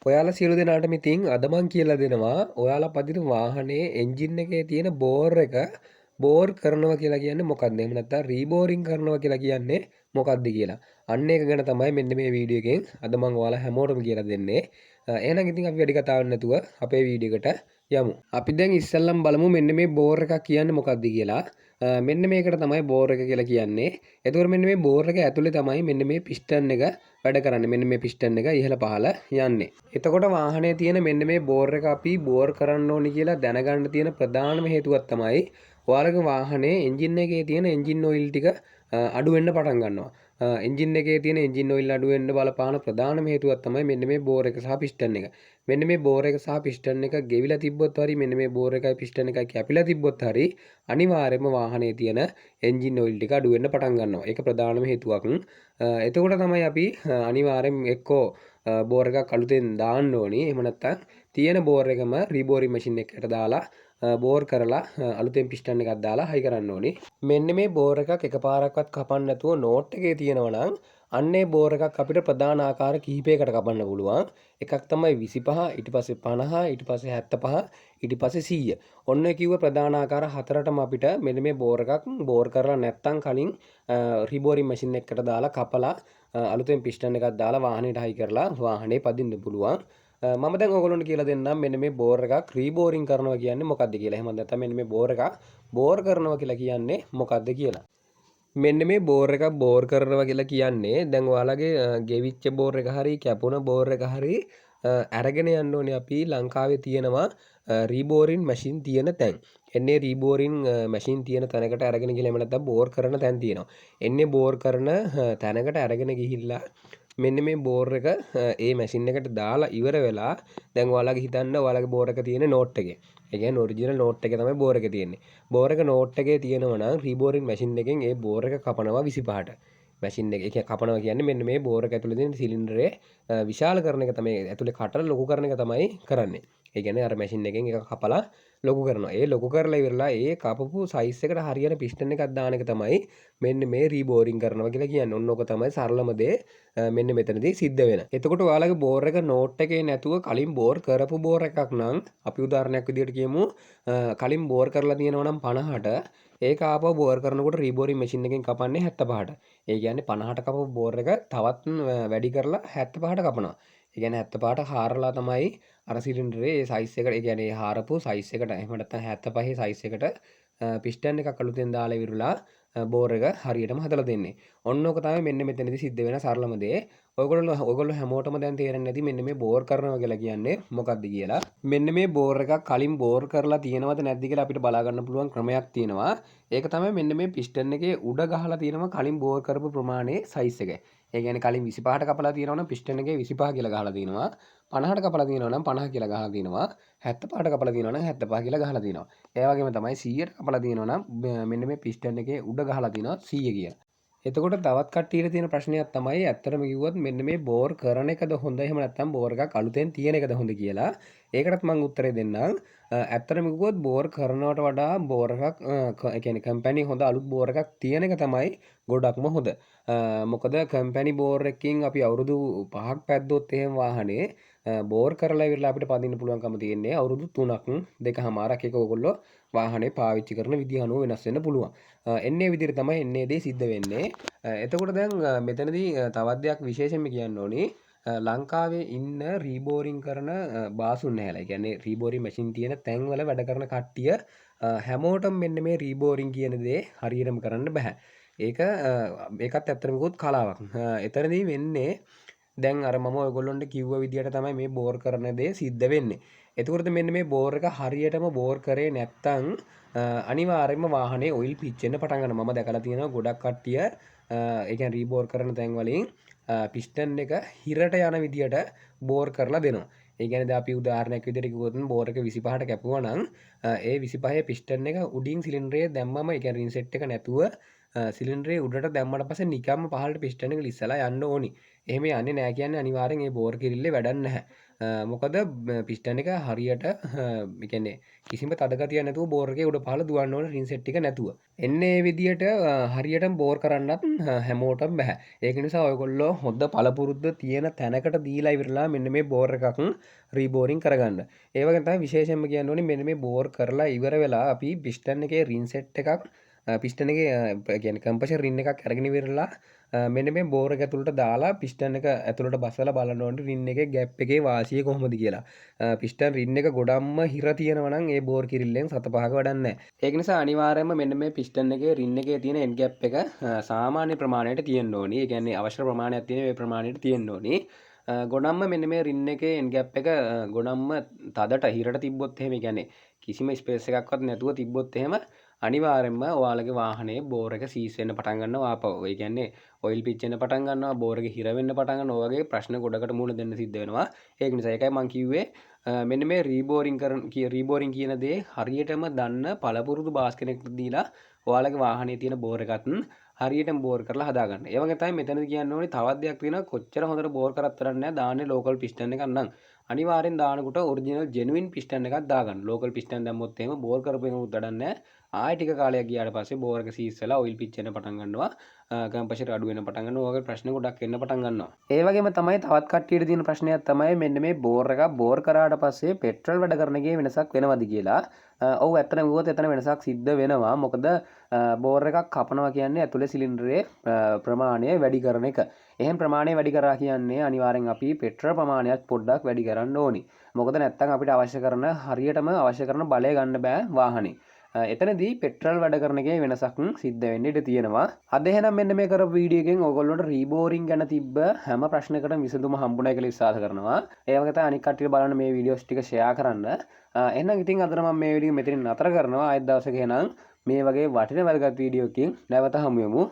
ඔයාලා සියලු දෙනාටම ඉතින් අද මං කියලා දෙනවා ඔයාලා පදින වාහනේ එන්ජින් එකේ තියෙන බෝර් එක බෝර් කරනවා කියලා කියන්නේ මොකක්ද? එහෙම නැත්නම් රීබෝරින් කරනවා කියලා කියන්නේ මොකක්ද කියලා. අන්න ඒක ගැන තමයි මෙන්න මේ වීඩියෝ එකෙන් අද මං ඔයාලා හැමෝටම කියලා දෙන්නේ. එහෙනම් ඉතින් අපි වැඩි කතාවක් නැතුව අපේ වීඩියෝ එකට යමු. අපි දැන් ඉස්සෙල්ලම බලමු මෙන්න මේ බෝර් එකක් කියන්නේ මොකක්ද කියලා. මෙන්න මේකට තමයි බෝර් එක කියලා කියන්නේ. එතකොට මෙන්න මේ බෝර් එක ඇතුලේ තමයි මෙන්න මේ පිස්ටන් එක වැඩ කරන්නේ. මෙන්න මේ පිස්ටන් එක ඉහළ පහළ යන්නේ. එතකොට වාහනේ තියෙන මෙන්න මේ බෝර් එක අපි බෝර් කරන්න ඕනි කියලා දැනගන්න තියෙන ප්‍රධානම හේතුවක් තමයි ඔයාලගේ වාහනේ එන්ජින් එකේ තියෙන එන්ජින් ඔයිල් ටික අඩු වෙන්න පටන් ගන්නවා. එන්ජින් එකේ තියෙන එන්ජින් ඔයිල් අඩු වෙන්න බලපාන ප්‍රධානම හේතුවක් තමයි මෙන්න මේ බෝර් එක සහ පිස්ටන් එක. මෙන්න මේ බෝර් එක සහ පිස්ටන් එක ගෙවිලා තිබ්බොත් හරි මෙන්න මේ බෝර් එකයි පිස්ටන් එකයි කැපිලා තිබ්බොත් හරි අනිවාර්යයෙන්ම වාහනේ තියෙන එන්ජින් ඔයිල් ටික අඩු වෙන්න පටන් ගන්නවා. ඒක ප්‍රධානම හේතුවක්. එතකොට තමයි අපි අනිවාර්යෙන් එක්කෝ බෝර් එකක් අලුතෙන් දාන්න ඕනි. එහෙම නැත්නම් තියෙන බෝර් එකම රීබෝරින් මැෂින් එකකට දාලා බෝර් කරලා අලුතෙන් පිස්ටන් එකක් දාලා හයි කරන්න ඕනි. මෙන්න මේ බෝර් එකක් එකපාරක්වත් කපන්න නැතුව නෝට් එකේ තියෙනවා නම් අන්නේ බෝර් එකක් අපිට ප්‍රධාන ආකාර කිහිපයකට කපන්න පුළුවන්. එකක් තමයි 25, ඊට පස්සේ 50, ඊට පස්සේ 75, ඊට පස්සේ 100. ඔන්න කිව්ව ප්‍රධාන ආකාර හතරටම අපිට මෙන්න මේ බෝර් එකක් බෝර් කරලා නැත්තම් කලින් රීබෝරින් මැෂින් එකකට දාලා කපලා අලුතෙන් පිස්ටන් එකක් දාලා වාහනේට හයි කරලා වාහනේ පදින්න පුළුවන්. මම දැන් ඔයගොල්ලන්ට කියලා දෙන්නම් මෙන්න මේ බෝර් එකක් රීබෝරින් කරනවා කියන්නේ මොකක්ද කියලා. එහෙම නැත්නම් මෙන්න මේ බෝර් එකක් බෝර් කරනවා කියලා කියන්නේ මොකක්ද කියලා. මෙන්න මේ බෝර් එකක් බෝර් කරනවා කියලා කියන්නේ දැන් ඔයාලගේ ගෙවිච්ච බෝර් එක හරි කැපුණ බෝර් එක හරි අරගෙන යන්න ඕනේ අපි ලංකාවේ තියෙනවා රීබෝරින් මැෂින් තියෙන තැන්. එන්නේ රීබෝරින් මැෂින් තියෙන තැනකට අරගෙන ගිහලා එහෙම නැත්නම් බෝර් කරන තැන් තියෙනවා. එන්නේ බෝර් කරන තැනකට අරගෙන ගිහිල්ලා මෙන්න මේ බෝර් එක ඒ මැෂින් එකට දාලා ඉවර වෙලා දැන් ඔයාලගේ හිතන්න ඔයාලගේ බෝර් එක තියෙන නෝට් එකේ. ඒ කියන්නේ ඔරිජිනල් නෝට් එකේ තමයි බෝර් එක තියෙන්නේ. බෝර් එක නෝට් එකේ තියෙනවා නම් රීබෝරින් මැෂින් එකෙන් ඒ බෝර් එක කපනවා 25ට. මැෂින් එක ඒ කපනවා කියන්නේ මෙන්න මේ බෝර් එක ඇතුලේ තියෙන සිලින්ඩරේ විශාල කරන එක තමයි ඇතුලේ කටලා ලොකු කරන එක තමයි කරන්නේ. ඒ කියන්නේ අර මැෂින් එකෙන් එක කපලා ලොකු කරනවා. ඒ ලොකු කරලා ඉවරලා ඒ කපපු සයිස් එකට හරියන පිස්ටන් එකක් දාන එක තමයි මෙන්න මේ රීබෝරින් කරනවා කියලා කියන්නේ. ඔන්න ඕක තමයි සරලම දේ මෙන්න මෙතනදී සිද්ධ වෙන. එතකොට ඔයාලගේ බෝර් එක නෝට් එකේ නැතුව කලින් බෝර් කරපු බෝර් එකක් නම් අපි උදාහරණයක් විදිහට කියමු කලින් බෝර් කරලා තියෙනවා නම් 50ට ඒක ආපහු බෝර් කරනකොට රීබෝරින් මැෂින් එකෙන් කපන්නේ 75ට. ඒ කියන්නේ 50ට කපපු බෝර් එක තවත් වැඩි කරලා 75ට කපනවා. ඒ කියන්නේ 75ට හාරලා තමයි අර සිලින්ඩරේ ඒ සයිස් එකට ඒ කියන්නේ හාරපු සයිස් එකට එහෙම නැත්නම් 75 සයිස් එකට පිස්ටන් එකක් අලුතෙන් දාලා ඉවරලා බෝර් එක හරියටම හදලා දෙන්නේ. ඔන්න ඕක තමයි මෙන්න මෙතනදී සිද්ධ වෙන සරලම දේ. ඔයගොල්ලෝ හැමෝටම දැන් තේරෙන්නේ නැති මෙන්න මේ බෝර් කරනවා කියලා කියන්නේ මොකක්ද කියලා. මෙන්න මේ බෝර් එකක් කලින් බෝර් කරලා තියෙනවද නැද්ද කියලා අපිට බලා ගන්න පුළුවන් ක්‍රමයක් තියෙනවා. ඒක තමයි මෙන්න මේ පිස්ටන් එකේ උඩ ගහලා තියෙනවා කලින් බෝර් කරපු ප්‍රමාණයේ සයිස් එක. ඒ කියන්නේ කලින් 25ට කපලා තියෙනවා නම් පිස්ටන් එකේ 25 කියලා ගහලා තියෙනවා. 50ට කපලා තියෙනවා නම් 50 කියලා ගහලා තියෙනවා. 75ට කපලා තියෙනවා නම් 75 කියලා ගහලා තියෙනවා. ඒ වගේම තමයි 100ට කපලා තියෙනවා නම් මෙන්න මේ පිස්ටන් එකේ උඩ ගහලා තියෙනවා 100 කියලා. එතකොට තවත් කට්ටියට තියෙන ප්‍රශ්නයක් තමයි ඇත්තටම කිව්වොත් මෙන්න මේ බෝර් කරන එකද හොඳ එහෙම නැත්නම් බෝර් එකක් අලුතෙන් තියෙන එකද හොඳ කියලා. ඒකටත් මම උත්තරේ දෙන්නම්. ඇත්තටම කිව්වොත් බෝර් කරනවට වඩා බෝර් එකක් ඒ කියන්නේ කම්පැනි හොඳ අලුත් බෝර් එකක් තියෙන එක තමයි ගොඩක්ම හොඳ. මොකද කම්පැනි බෝර් එකකින් අපි අවුරුදු 5ක් පැද්දොත් එහෙම වාහනේ බෝර් කරලා ඉවරලා අපිට පදින්න පුළුවන්කම තියෙන්නේ අවුරුදු 3ක් 2කමාරක් එක ඔයගොල්ලෝ වාහනේ පාවිච්චි කරන විදිහ අනුව වෙනස් වෙන්න පුළුවන්. එන්නේ විදිහට තමයි එන්නේ දේ සිද්ධ වෙන්නේ. එතකොට දැන් මෙතනදී තවත් දෙයක් විශේෂයෙන්ම කියන්න ඕනේ. ලංකාවේ ඉන්න රීබෝරින් කරන බාසුන් නැහැලා. ඒ කියන්නේ රීබෝරින් මැෂින් තියෙන තැන්වල වැඩ කරන කට්ටිය හැමෝටම මෙන්න මේ රීබෝරින් කියන දේ හරියටම කරන්න බෑ. ඒකත් ඇත්තටම කිව්වොත් කලාවක්. එතනදී වෙන්නේ දැන් අර මම ඔයගොල්ලන්ට කිව්ව විදිහට තමයි මේ බෝර් කරන දේ සිද්ධ වෙන්නේ. එතකොට මෙන්න මේ බෝර් එක හරියටම බෝර් කරේ නැත්තම් අනිවාර්යයෙන්ම වාහනේ ඔයිල් පිච්චෙන්න පටන් ගන්නවා. මම දැකලා තියෙනවා ගොඩක් කට්ටිය ඒ කියන්නේ රීබෝර් කරන තැන් වලින් පිස්ටන් එක හිරට යන විදිහට බෝර් කරලා දෙනවා. ඒ කියන්නේ දැන් අපි උදාහරණයක් විදිහට කිව්වොත් බෝර් එක 25ට කැපුවා නම් ඒ 25 පිස්ටන් එක උඩින් සිලින්ඩරේ දැම්මම ඒ කියන්නේ රින්සෙට් එක නැතුව සිලින්ඩරේ උඩට දැම්මට පස්සේ නිකම්ම පහළට පිස්ටන් එක ලිස්සලා යන්න ඕනි. එහෙම යන්නේ නැහැ කියන්නේ අනිවාර්යෙන් ඒ බෝර් කිරිල්ලේ වැඩක් නැහැ. මොකද පිස්ටන් එක හරියට ඒ කියන්නේ කිසිම තදගතියක් නැතුව බෝර් එකේ උඩ පහළ දුවන්න ඕන රින්සෙට් එක නැතුව. එන්න ඒ විදියට හරියටම බෝර් කරන්නත් හැමෝටම බෑ. ඒක නිසා ඔයගොල්ලෝ හොඳ පළපුරුද්ද තියෙන තැනකට දීලා ඉවරලා මෙන්න මේ බෝර් එකක් රීබෝරින් කරගන්න. ඒ වගේම තමයි විශේෂයෙන්ම කියන්න ඕනේ මෙන්න මේ බෝර් කරලා ඉවර වෙලා අපි පිස්ටන් එකේ රින්සෙට් එකක් පිස්ටන් එකේ කියන්නේ කම්ප්‍රෙෂර් රින් එකක් අරගෙන ඉවරලා මෙන්න මේ බෝර් එක ඇතුළට දාලා පිස්ටන් එක ඇතුළට බසලා බලන්න ඕනේ රින් එකේ ගැප් එකේ වාසිය කොහොමද කියලා. පිස්ටන් රින් එක ගොඩක්ම හිර තියෙනවා නම් ඒ බෝර් කිරිල්ලෙන් සත පහක වැඩක් නැහැ. ඒක නිසා අනිවාර්යයෙන්ම මෙන්න මේ පිස්ටන් එකේ රින් එකේ තියෙන එන්ඩ් ගැප් එක සාමාන්‍ය ප්‍රමාණයට තියෙන්න ඕනි. ඒ කියන්නේ අවශ්‍ය ප්‍රමාණයක් තියෙන මේ ප්‍රමාණයට තියෙන්න ඕනි. ගොඩක්ම මෙන්න මේ රින් එකේ එන්ඩ් ගැප් එක ගොඩක්ම තදට හිරට තිබ්බොත් එහෙම කියන්නේ කිසිම ස්පේස් එකක්වත් නැතුව තිබ්බොත් එහෙම අනිවාර්යෙන්ම ඔයාලගේ වාහනේ බෝර් එක සීස් වෙන්න පටන් ගන්නවා ආපහු. ඒ කියන්නේ ඔයිල් පිච් වෙන්න පටන් ගන්නවා, බෝර් එක හිර වෙන්න පටන් ගන්නවා. ඔය වගේ ප්‍රශ්න ගොඩකට මුහුණ දෙන්න සිද්ධ වෙනවා. ඒක නිසා ඒකයි මම කිව්වේ මෙන්න මේ රීබෝරින් කියන දේ හරියටම දන්න පළපුරුදු බාස් කෙනෙක්ට දීලා ඔයාලගේ වාහනේ තියෙන බෝර් එකත් හරියටම බෝර් කරලා හදාගන්න. ඒ වගේ තමයි මෙතනදී කියන්න ඕනේ තවත් දෙයක් තියෙනවා. කොච්චර හොඳට බෝර් කරත් තරක් නැහැ. දාන්නේ ලෝකල් පිස්ටන් එකක් නම් අනිවාර්යෙන් දානකොට ඔරිජිනල් ජෙනුයින් පිස්ටන් එකක් දාගන්න. ලෝකල් පිස්ටන් දැම්මොත් එහෙම බෝර් කරපු එකකුත් වැඩක් නැහැ. ආයෙ ටික කාලයක් ගියාට පස්සේ බෝර් එක සීස් වෙලා ඔයිල් පිච් වෙන්න පටන් ගන්නවා. කම්ප්‍රෙෂර් අඩු වෙන්න පටන් ගන්නවා. ඔය වගේ ප්‍රශ්න ගොඩක් එන්න පටන් ගන්නවා. ඒ වගේම තමයි තවත් කට්ටියට තියෙන ප්‍රශ්නයක් තමයි මෙන්න මේ බෝර් එක බෝර් කරාට පස්සේ පෙට්‍රල් වැඩ කරන එකේ වෙනසක් වෙනවද කියලා. ඔව් ඇත්තටම කිව්වොත් එතන වෙනසක් සිද්ධ වෙනවා. මොකද බෝර් එකක් කපනවා කියන්නේ ඇතුලේ සිලින්ඩරේ ප්‍රමාණය වැඩි කරන එක. එහෙන් ප්‍රමාණය වැඩි කරා කියන්නේ අනිවාර්යෙන් අපි පෙට්‍රල් ප්‍රමාණයක් පොඩ්ඩක් වැඩි කරන්න ඕනි. මොකද නැත්තම් අපිට හරියටම අවශ්‍ය කරන බලය ගන්න බෑ වාහනේ. එතනදී පෙට්‍රල් වැඩ කරන එකේ වෙනසක් සිද්ධ වෙන්න ඉඩ තියෙනවා. අද එහෙනම් මෙන්න මේ කරපු වීඩියෝ එකෙන් ඔයගොල්ලන්ට රීබෝරින් ගැන තිබ්බ හැම ප්‍රශ්නයකටම විසඳුම හම්බුණා කියලා විශ්වාස කරනවා. ඒ වගේ තමයි අනික් කට්ටිය බලන්න මේ වීඩියෝස් ටික ෂෙයා කරන්න. එහෙනම් ඉතින් අද නම් මේ වීඩියෝ මෙතනින් නතර කරනවා. ආයෙත් දවසක එහෙනම් මේ වගේ වටින වැදගත් වීඩියෝ එකකින් නැවත හමු වෙමු.